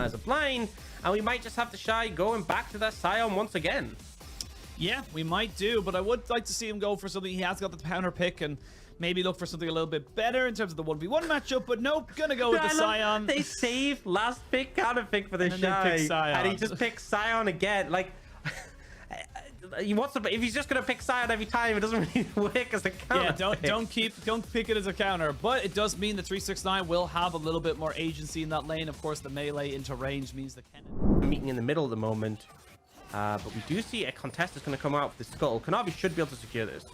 as a blind, and we might just have the Shy going back to that Scion once again. Yeah, we might do, but I would like to see him go for something. He has got the counter pick and maybe look for something a little bit better in terms of the 1v1 matchup, but nope, gonna go with the Scion. They saved last pick, counter pick for the Shy, and he just picked Scion again. Like, if he's just gonna pick Scion every time, it doesn't really work as a counter. Yeah, don't pick it as a counter, but it does mean the 369 will have a little bit more agency in that lane. Of course, the melee into range means the Kennen meeting in the middle at the moment. But we do see a contest is going to come out for the Scuttle. Kanavi should be able to secure this.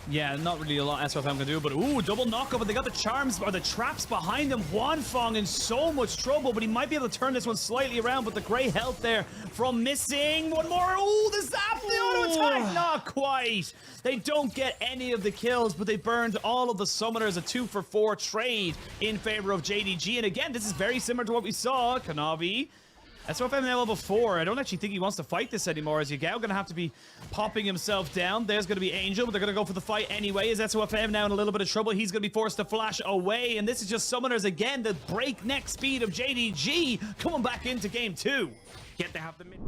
Yeah, not really a lot SFM can do, but ooh, double knockup, but they got the charms or the traps behind him. Huanfeng in so much trouble, but he might be able to turn this one slightly around, but the great help there from missing. One more. Ooh, the zap, the auto attack, not quite. They don't get any of the kills, but they burned all of the summoners. A 2-for-4 trade in favor of JDG. And again, this is very similar to what we saw. Kanavi. SOFM now level 4. I don't actually think he wants to fight this anymore, as Yagao going to have to be popping himself down. There's going to be Angel, but they're going to go for the fight anyway. Is SOFM now in a little bit of trouble? He's going to be forced to flash away, and this is just summoners again. The breakneck speed of JDG coming back into game 2. Yet they have the mid.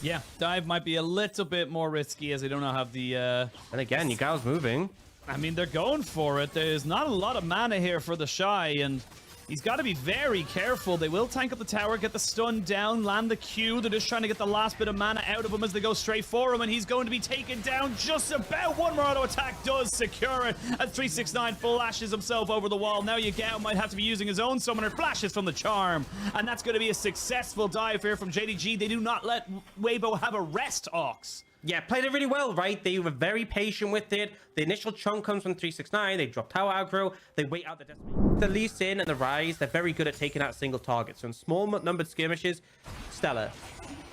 Yeah, dive might be a little bit more risky as they don't have the... And again, Yagao's moving. I mean, they're going for it. There's not a lot of mana here for the Shy, and... he's got to be very careful. They will tank up the tower, get the stun down, land the Q. They're just trying to get the last bit of mana out of him as they go straight for him, and he's going to be taken down just about. One more auto attack does secure it as 369 flashes himself over the wall. Now Yagao might have to be using his own summoner, flashes from the charm, and that's going to be a successful dive here from JDG. They do not let Weibo have a rest, Ox. Yeah, played it really well, right? They were very patient with it. The initial chunk comes from 369. They drop tower aggro. They wait out the decimate. The Lee Sin and the Rise, they're very good at taking out single targets. So in small numbered skirmishes, stellar.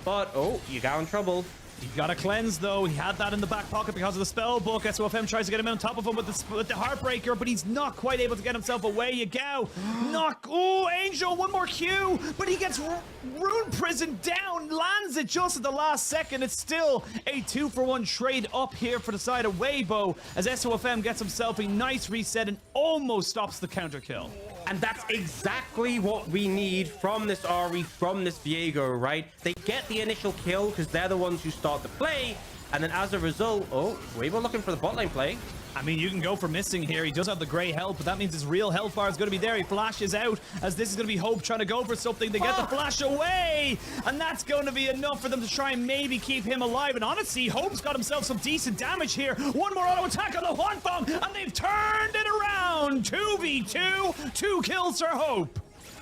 But, oh, you got in trouble. He got a cleanse, though. He had that in the back pocket because of the spell book. SOFM tries to get him on top of him with the Heartbreaker, but he's not quite able to get himself away. Yagao, knock. Oh, Angel, one more Q, but he gets Rune Prison down, lands it just at the last second. It's still a 2-for-1 trade up here for the side of Weibo as SOFM gets himself a nice reset and almost stops the counter kill. And that's exactly what we need from this Ahri, from this Viego, right? They get the initial kill because they're the ones who start the play. And then as a result, oh, Weibo looking for the bot lane play. I mean, you can go for missing here. He does have the gray health, but that means his real health bar is going to be there. He flashes out as this is going to be Hope trying to go for something. They get the flash away, and that's going to be enough for them to try and maybe keep him alive. And honestly, Hope's got himself some decent damage here. One more auto attack on the Huanfeng, and they've turned it around. 2v2, 2 kills for Hope.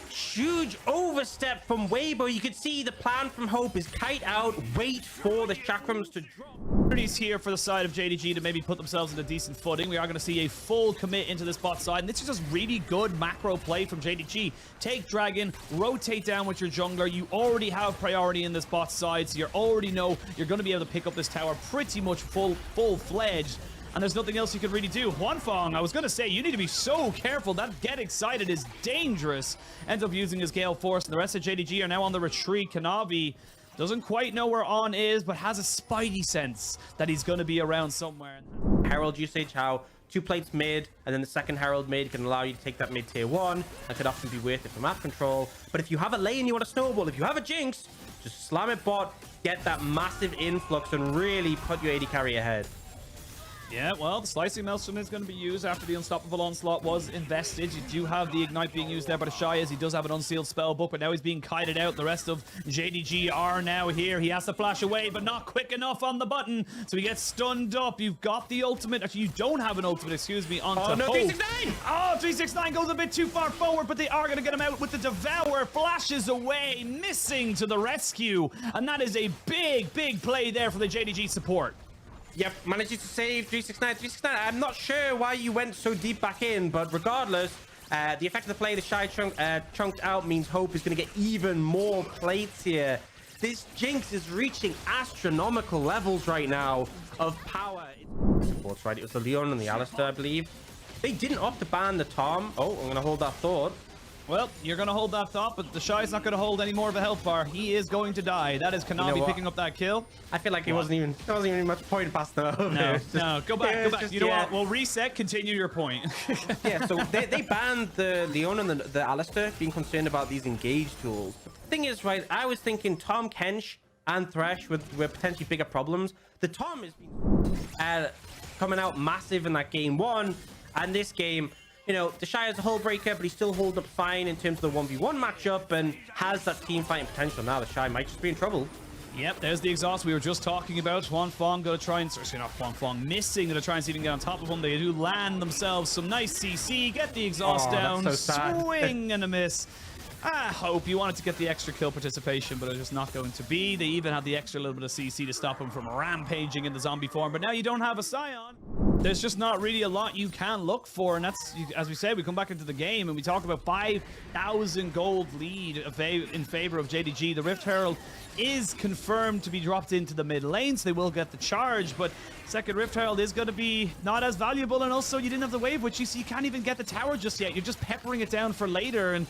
Huge overstep from Weibo. You could see the plan from Hope is kite out, wait for the chakrams to drop. Here for the side of JDG to maybe put themselves in a decent footing. We are going to see a full commit into this bot side, and this is just really good macro play from JDG. Take Dragon, rotate down with your jungler. You already have priority in this bot side, so you already know you're going to be able to pick up this tower pretty much full-fledged. And there's nothing else you can really do. Huanfeng, I was going to say, you need to be so careful. That get excited is dangerous. Ends up using his Gale Force, and the rest of JDG are now on the retreat. Kanavi doesn't quite know where On is, but has a spidey sense that he's going to be around somewhere. Herald usage, how 2 plates mid, and then the second Herald mid can allow you to take that mid tier 1, and could often be worth it for map control. But if you have a lane you want to snowball, if you have a Jinx, just slam it bot, get that massive influx, and really put your AD carry ahead. Yeah, well, the Slicing Maelstrom is going to be used after the Unstoppable Onslaught was invested. You do have the Ignite being used there by the Shy, as he does have an unsealed spell book, but now he's being kited out. The rest of JDG are now here. He has to flash away, but not quick enough on the button, so he gets stunned up. You've got the ultimate. Actually, you don't have an ultimate, excuse me, onto Oh, no, Hope. 369! Oh, 369 goes a bit too far forward, but they are going to get him out with the Devour. Flashes away, missing to the rescue, and that is a big, big play there for the JDG support. Yep, manages to save 369. 369, I'm not sure why you went so deep back in, but regardless, the effect of the play, the Shy chunked out means Hope is going to get even more plates here. This Jinx is reaching astronomical levels right now of power. Supports, right? It was the Leon and the Alistair, I believe. They didn't opt to ban the Tom. Oh, I'm going to hold that thought. Well, you're going to hold that thought, but the Shy's not going to hold any more of a health bar. He is going to die. That is Kanavi picking up that kill. I feel like there wasn't even much point past that. No, go back. You know what? We'll reset, continue your point. Yeah, so they banned the Leon and the Alistair, being concerned about these engage tools. Thing is, right, I was thinking Tom Kench and Thresh were potentially bigger problems. The Tom has been coming out massive in that game 1, and this game, you know, the Shy is a hull breaker, but he's still holding up fine in terms of the 1v1 matchup and has that team fighting potential. Now the Shy might just be in trouble. Yep, there's the exhaust we were just talking about. Huan Fong gonna try and, sorry, not Huan Fong, missing, gonna try and see if he can get on top of him. They do land themselves some nice CC, get the exhaust down, that's so sad. swing and a miss. Hope you wanted to get the extra kill participation, but it's just not going to be. They even had the extra little bit of CC to stop him from rampaging in the zombie form, but now you don't have a Scion. There's just not really a lot you can look for, and that's, as we say, we come back into the game and we talk about 5,000 gold lead in favor of JDG. The Rift Herald is confirmed to be dropped into the mid lane, so they will get the charge, but second Rift Herald is going to be not as valuable, and also you didn't have the wave, which you see you can't even get the tower just yet. You're just peppering it down for later, and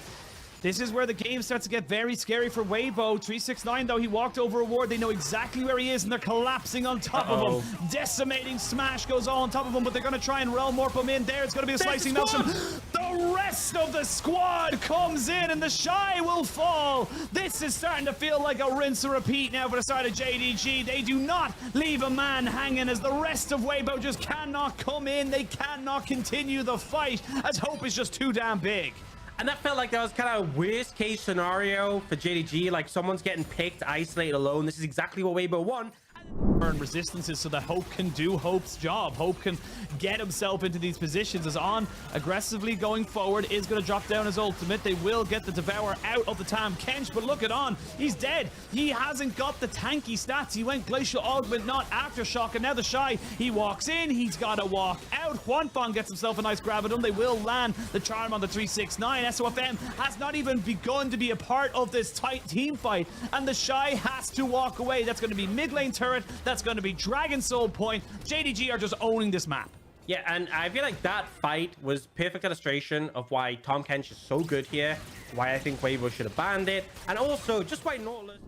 this is where the game starts to get very scary for Weibo. 369, though, he walked over a ward. They know exactly where he is, and they're collapsing on top of him. Decimating smash goes all on top of him, but they're going to try and realm warp him in there. It's going to be a slicing Nelson. The rest of the squad comes in, and the Shy will fall. This is starting to feel like a rinse and repeat now for the side of JDG. They do not leave a man hanging, as the rest of Weibo just cannot come in. They cannot continue the fight, as Hope is just too damn big. And that felt like that was kind of a worst case scenario for JDG. Like someone's getting picked, isolated alone. This is exactly what Weibo won. Burn resistances so that Hope can do Hope's job. Hope can get himself into these positions. As On aggressively going forward is going to drop down his ultimate. They will get the Devour out of the Tam Kench, but look at On. He's dead. He hasn't got the tanky stats. He went Glacial Augment, not Aftershock, and now the Shy, he walks in, he's got to walk out. Huan Fong gets himself a nice grab at him. They will land the charm on the 369. SOFM has not even begun to be a part of this tight team fight, and the Shy has to walk away. That's going to be mid lane turret. That's going to be Dragon Soul point. JDG are just owning this map. Yeah, and I feel like that fight was perfect illustration of why Tom Kench is so good here, why I think Weibo should have banned it, and also just why Nautilus.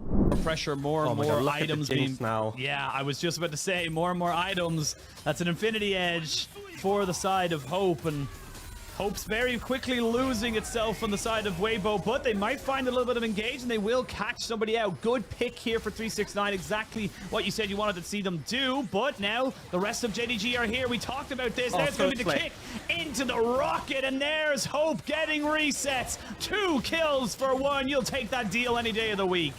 Pressure, more and more items being now. Yeah, I was just about to say more and more items. That's an infinity edge for the side of Hope, and Hope's very quickly losing itself on the side of Weibo, but they might find a little bit of engage and they will catch somebody out. Good pick here for 369, exactly what you said you wanted to see them do, but now the rest of JDG are here. We talked about this. There's going to be the kick into the rocket, and there's Hope getting resets. 2 kills for 1. You'll take that deal any day of the week.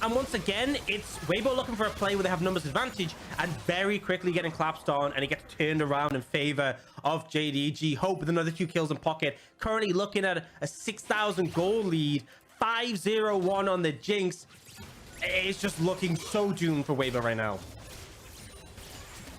And once again, it's Weibo looking for a play where they have numbers advantage and very quickly getting collapsed on, and it gets turned around in favor of JDG. Hope with another 2 kills in pocket. Currently looking at a 6,000 goal lead. 5-0-1 on the Jinx. It's just looking so doomed for Weibo right now.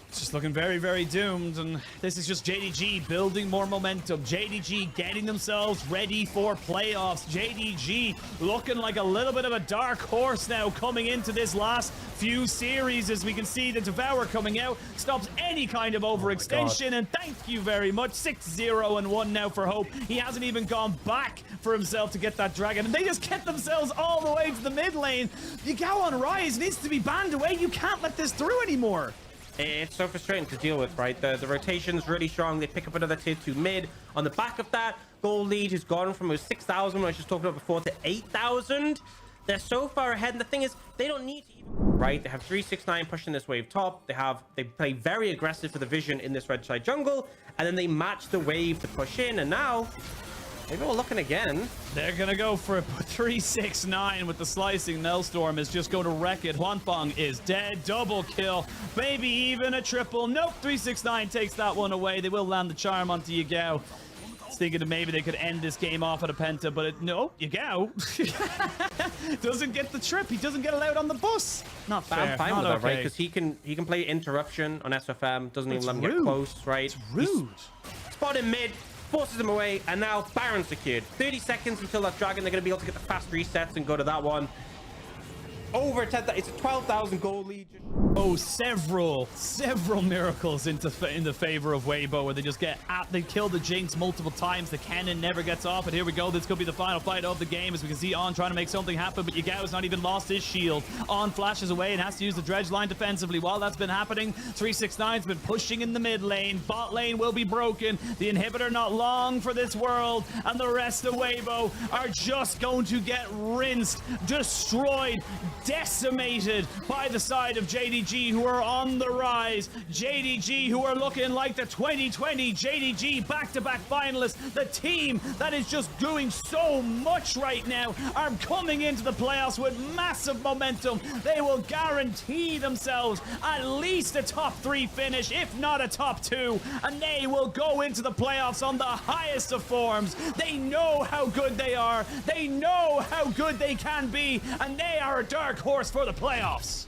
It's just looking very, very doomed, and this is just JDG building more momentum. JDG getting themselves ready for playoffs. JDG looking like a little bit of a dark horse now coming into this last few series, as we can see the Devour coming out stops any kind of overextension, and thank you very much. 6-0-1 now for Hope. He hasn't even gone back for himself to get that dragon, and they just get themselves all the way to the mid lane. Yagao on Rise needs to be banned away. You can't let this through anymore. It's so frustrating to deal with, right? The rotation's really strong. They pick up another tier 2 mid. On the back of that, gold lead has gone from 6,000, when I was just talking about before, to 8,000. They're so far ahead, and the thing is, they don't need to even, right? They have 369 pushing this wave top. They play very aggressive for the vision in this red side jungle, and then they match the wave to push in, and now maybe we're looking again. They're gonna go for a 369 with the slicing. Nelstorm is just going to wreck it. Huan Fong is dead. Double kill. Maybe even a triple. Nope. 369 takes that one away. They will land the charm onto Yagao. Thinking that maybe they could end this game off at a penta, but no, Yagao doesn't get the trip. He doesn't get allowed on the bus. Not fair. I'm fine with that, right? Because he can play interruption on SFM. Doesn't even let him get close, right? It's rude. Spot in mid. Forces him away, and now Baron secured. 30 seconds until that dragon. They're going to be able to get the fast resets and go to that one. over 10,000. It's a 12,000 goal lead. Oh, several miracles in the favor of Weibo, where they just they kill the Jinx multiple times. The cannon never gets off, and here we go. This could be the final fight of the game, as we can see On trying to make something happen, but Yagao's not even lost his shield. On flashes away and has to use the dredge line defensively. While that's been happening, 369's been pushing in the mid lane. Bot lane will be broken. The inhibitor not long for this world, and the rest of Weibo are just going to get rinsed, destroyed, decimated by the side of JDG, who are on the rise. JDG, who are looking like the 2020 JDG back-to-back finalists. The team that is just doing so much right now are coming into the playoffs with massive momentum. They will guarantee themselves at least a top 3 finish, if not a top 2, and they will go into the playoffs on the highest of forms. They know how good they are. They know how good they can be, and they are a dark horse for the playoffs.